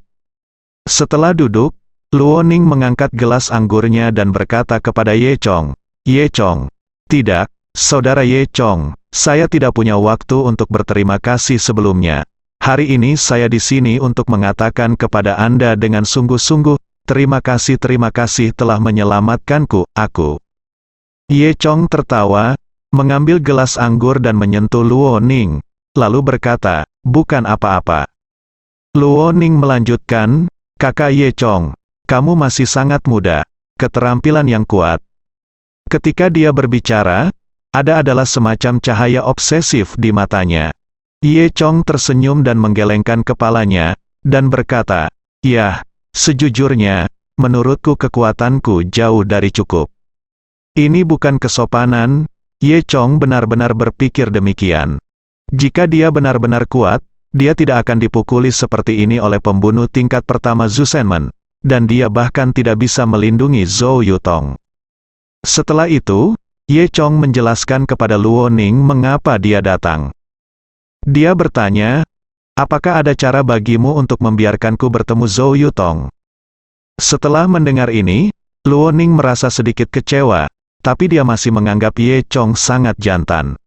Setelah duduk, Luo Ning mengangkat gelas anggurnya dan berkata kepada Ye Chong, "Ye Chong, tidak, saudara Ye Chong, saya tidak punya waktu untuk berterima kasih sebelumnya. Hari ini saya di sini untuk mengatakan kepada Anda dengan sungguh-sungguh, terima kasih telah menyelamatkanku, aku." Ye Chong tertawa, mengambil gelas anggur dan menyentuh Luo Ning, lalu berkata, "Bukan apa-apa." Luo Ning melanjutkan, "Kakak Ye Chong, kamu masih sangat muda, keterampilan yang kuat." Ketika dia berbicara, ada adalah semacam cahaya obsesif di matanya. Ye Chong tersenyum dan menggelengkan kepalanya, dan berkata, "Ya, sejujurnya, menurutku kekuatanku jauh dari cukup." Ini bukan kesopanan, Ye Chong benar-benar berpikir demikian. Jika dia benar-benar kuat, dia tidak akan dipukuli seperti ini oleh pembunuh tingkat pertama Zhu Shenmen, dan dia bahkan tidak bisa melindungi Zhou Yutong. Setelah itu, Ye Chong menjelaskan kepada Luo Ning mengapa dia datang. Dia bertanya, "Apakah ada cara bagimu untuk membiarkanku bertemu Zhou Yutong?" Setelah mendengar ini, Luo Ning merasa sedikit kecewa, tapi dia masih menganggap Ye Chong sangat jantan.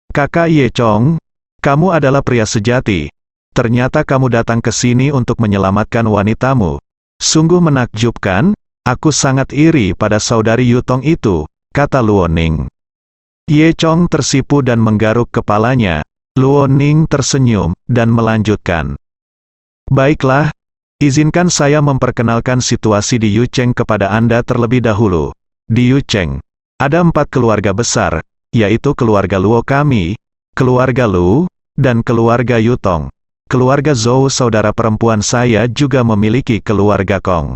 "Kakak Ye Chong, kamu adalah pria sejati. Ternyata kamu datang ke sini untuk menyelamatkan wanitamu. Sungguh menakjubkan, aku sangat iri pada saudari Yutong itu," kata Luo Ning. Ye Chong tersipu dan menggaruk kepalanya. Luo Ning tersenyum, dan melanjutkan. "Baiklah, izinkan saya memperkenalkan situasi di Yucheng kepada Anda terlebih dahulu. Di Yucheng, ada 4 keluarga besar, yaitu keluarga Luo kami, keluarga Lu, dan keluarga Yutong. Keluarga Zhou saudara perempuan saya juga memiliki keluarga Kong.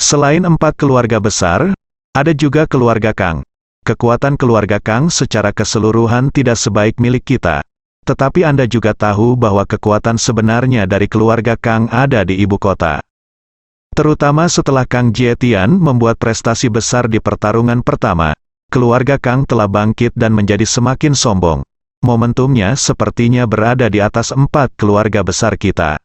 Selain 4 keluarga besar, ada juga keluarga Kang. Kekuatan keluarga Kang secara keseluruhan tidak sebaik milik kita. Tetapi Anda juga tahu bahwa kekuatan sebenarnya dari keluarga Kang ada di ibu kota. Terutama setelah Kang Jietian membuat prestasi besar di pertarungan pertama, keluarga Kang telah bangkit dan menjadi semakin sombong. Momentumnya sepertinya berada di atas 4 keluarga besar kita.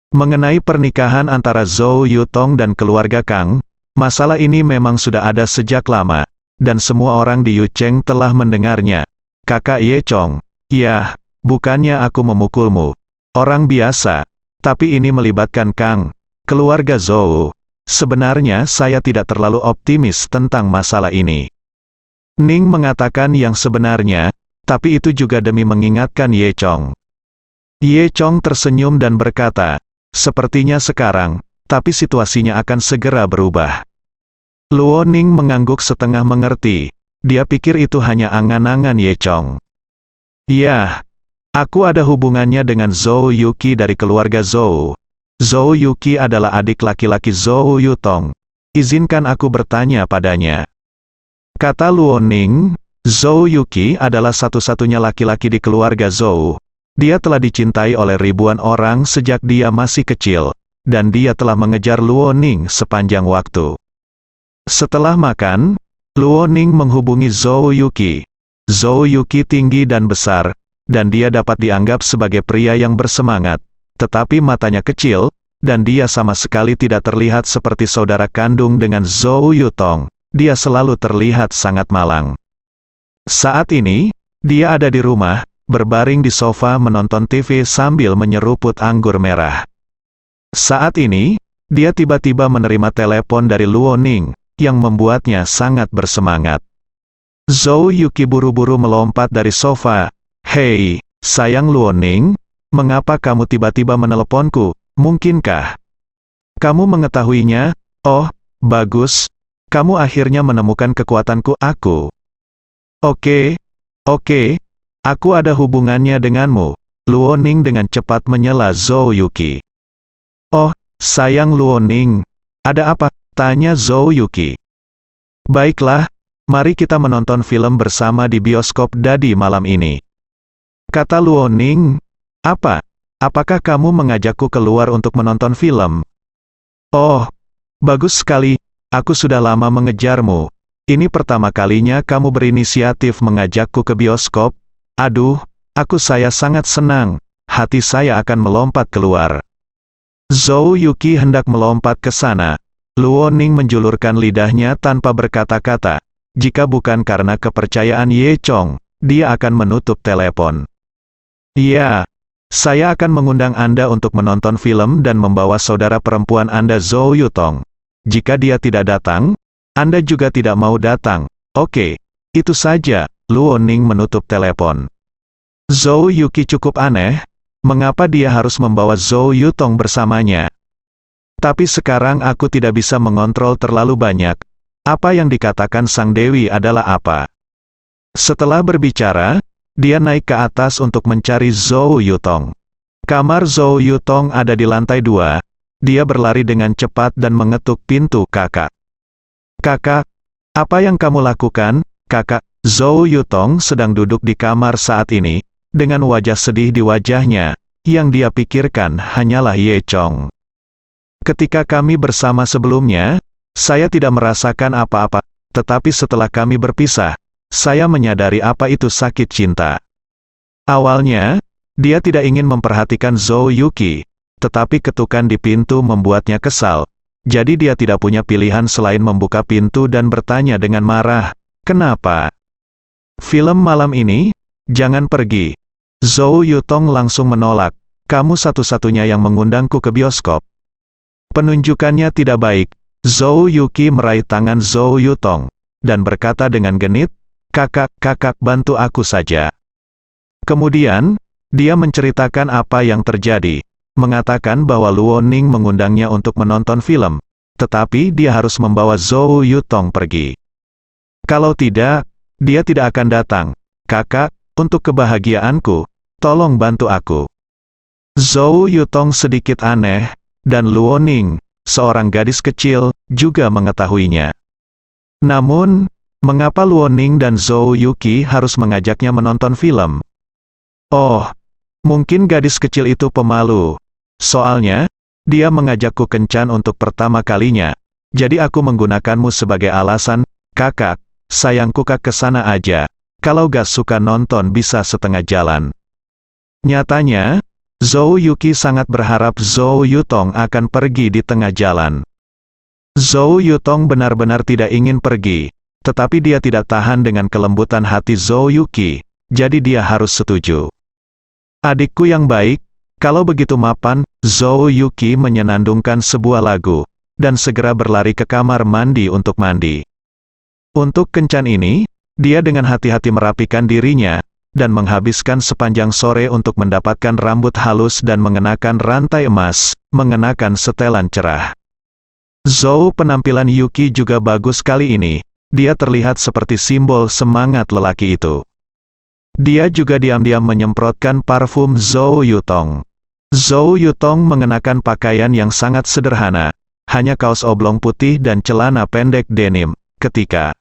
Mengenai pernikahan antara Zhou Yutong dan keluarga Kang, masalah ini memang sudah ada sejak lama, dan semua orang di Yucheng telah mendengarnya. Kakak Ye Chong, ya, bukannya aku memukulmu. Orang biasa, tapi ini melibatkan Kang, keluarga Zhou. Sebenarnya saya tidak terlalu optimis tentang masalah ini. Ning mengatakan yang sebenarnya, tapi itu juga demi mengingatkan Ye Chong. Ye Chong tersenyum dan berkata, "Sepertinya sekarang, tapi situasinya akan segera berubah." Luo Ning mengangguk setengah mengerti. Dia pikir itu hanya angan-angan Ye Chong. "Ya, aku ada hubungannya dengan Zhou Yuqi dari keluarga Zhou. Zhou Yuqi adalah adik laki-laki Zhou Yutong. Izinkan aku bertanya padanya." Kata Luo Ning, "Zhou Yuqi adalah satu-satunya laki-laki di keluarga Zhou. Dia telah dicintai oleh ribuan orang sejak dia masih kecil, dan dia telah mengejar Luo Ning sepanjang waktu." Setelah makan, Luo Ning menghubungi Zhou Yuqi. Zhou Yuqi tinggi dan besar, dan dia dapat dianggap sebagai pria yang bersemangat, tetapi matanya kecil, dan dia sama sekali tidak terlihat seperti saudara kandung dengan Zhou Yutong. Dia selalu terlihat sangat malang. Saat ini, dia ada di rumah, berbaring di sofa menonton TV sambil menyeruput anggur merah. Saat ini, dia tiba-tiba menerima telepon dari Luo Ning, yang membuatnya sangat bersemangat. Zhou Yuqi buru-buru melompat dari sofa. "Hei, sayang Luo Ning, mengapa kamu tiba-tiba meneleponku? Mungkinkah kamu mengetahuinya?" "Oh, bagus. Kamu akhirnya menemukan kekuatanku." "Aku." Oke, aku ada hubungannya denganmu." Luo Ning dengan cepat menyela Zhou Yuqi. "Oh, sayang Luo Ning. Ada apa?" tanya Zhou Yuqi. "Baiklah, mari kita menonton film bersama di bioskop Dadi malam ini," kata Luo Ning. "Apa? Apakah kamu mengajakku keluar untuk menonton film?" "Oh, bagus sekali. Aku sudah lama mengejarmu. Ini pertama kalinya kamu berinisiatif mengajakku ke bioskop. Aduh, saya sangat senang. Hati saya akan melompat keluar." Zhou Yuqi hendak melompat ke sana. Luo Ning menjulurkan lidahnya tanpa berkata-kata. Jika bukan karena kepercayaan Ye Chong, dia akan menutup telepon. Ya, saya akan mengundang Anda untuk menonton film dan membawa saudara perempuan Anda Zhou Yutong. Jika dia tidak datang, Anda juga tidak mau datang. Oke, itu saja. Luo Ning menutup telepon. Zhou Yuqi cukup aneh. Mengapa dia harus membawa Zhou Yutong bersamanya? Tapi sekarang aku tidak bisa mengontrol terlalu banyak. Apa yang dikatakan Sang Dewi adalah apa? Setelah berbicara, dia naik ke atas untuk mencari Zhou Yutong. Kamar Zhou Yutong ada di lantai 2. Dia berlari dengan cepat dan mengetuk pintu kakak. Kakak, apa yang kamu lakukan, kakak? Zhou Yutong sedang duduk di kamar saat ini, dengan wajah sedih di wajahnya. Yang dia pikirkan hanyalah Ye Chong. Ketika kami bersama sebelumnya, saya tidak merasakan apa-apa, tetapi setelah kami berpisah, saya menyadari apa itu sakit cinta. Awalnya, dia tidak ingin memperhatikan Zhou Yuqi, tetapi ketukan di pintu membuatnya kesal. Jadi dia tidak punya pilihan selain membuka pintu dan bertanya dengan marah, "Kenapa?" "Film malam ini? Jangan pergi." Zhou Yutong langsung menolak, "Kamu satu-satunya yang mengundangku ke bioskop." Penunjukannya tidak baik. Zhou Yuqi meraih tangan Zhou Yutong, dan berkata dengan genit, kakak, bantu aku saja." Kemudian, dia menceritakan apa yang terjadi, mengatakan bahwa Luo Ning mengundangnya untuk menonton film, tetapi dia harus membawa Zhou Yutong pergi. Kalau tidak, dia tidak akan datang. "Kakak, untuk kebahagiaanku, tolong bantu aku." Zhou Yutong sedikit aneh, dan Luo Ning, seorang gadis kecil, juga mengetahuinya. Namun, mengapa Luo Ning dan Zhou Yuqi harus mengajaknya menonton film? Oh, mungkin gadis kecil itu pemalu. Soalnya, dia mengajakku kencan untuk pertama kalinya. Jadi aku menggunakanmu sebagai alasan, kakak, sayangku kak ke sana aja. Kalau gak suka nonton bisa setengah jalan. Nyatanya, Zhou Yuqi sangat berharap Zhou Yutong akan pergi di tengah jalan. Zhou Yutong benar-benar tidak ingin pergi, tetapi dia tidak tahan dengan kelembutan hati Zhou Yuqi, jadi dia harus setuju. "Adikku yang baik, kalau begitu mapan." Zhou Yuqi menyenandungkan sebuah lagu, dan segera berlari ke kamar mandi untuk mandi. Untuk kencan ini, dia dengan hati-hati merapikan dirinya, dan menghabiskan sepanjang sore untuk mendapatkan rambut halus dan mengenakan rantai emas, mengenakan setelan cerah. Zhou, penampilan Yuqi juga bagus kali ini. Dia terlihat seperti simbol semangat lelaki itu. Dia juga diam-diam menyemprotkan parfum Zhou Yutong. Zhou Yutong mengenakan pakaian yang sangat sederhana, hanya kaos oblong putih dan celana pendek denim. Ketika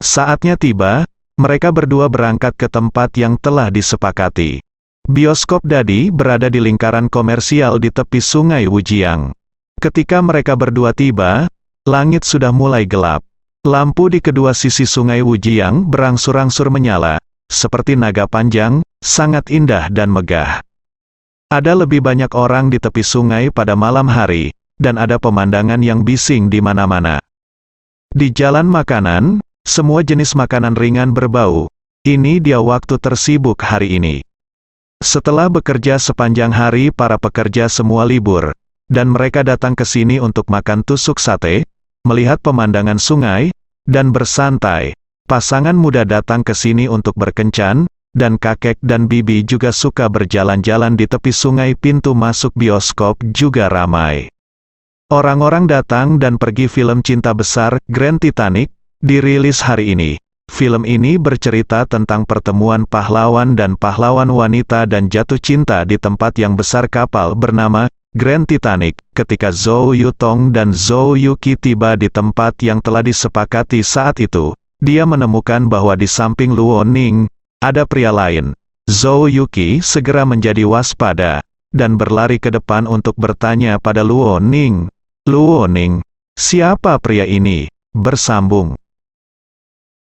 saatnya tiba, mereka berdua berangkat ke tempat yang telah disepakati. Bioskop Dadi berada di lingkaran komersial di tepi sungai Wujiang. Ketika mereka berdua tiba, langit sudah mulai gelap. Lampu di kedua sisi sungai Wujiang berangsur-angsur menyala, seperti naga panjang, sangat indah dan megah. Ada lebih banyak orang di tepi sungai pada malam hari, dan ada pemandangan yang bising di mana-mana. Di jalan makanan, semua jenis makanan ringan berbau. Ini dia waktu tersibuk hari ini. Setelah bekerja sepanjang hari, para pekerja semua libur, dan mereka datang ke sini untuk makan tusuk sate, melihat pemandangan sungai, dan bersantai. Pasangan muda datang ke sini untuk berkencan, dan kakek dan bibi juga suka berjalan-jalan di tepi sungai. Pintu masuk bioskop juga ramai. Orang-orang datang dan pergi. Film cinta besar, Grand Titanic, dirilis hari ini. Film ini bercerita tentang pertemuan pahlawan dan pahlawan wanita dan jatuh cinta di tempat yang besar kapal bernama Grand Titanic. Ketika Zhou Yutong dan Zhou Yuqi tiba di tempat yang telah disepakati saat itu, dia menemukan bahwa di samping Luo Ning, ada pria lain. Zhou Yuqi segera menjadi waspada, dan berlari ke depan untuk bertanya pada Luo Ning. "Luo Ning, siapa pria ini?" Bersambung.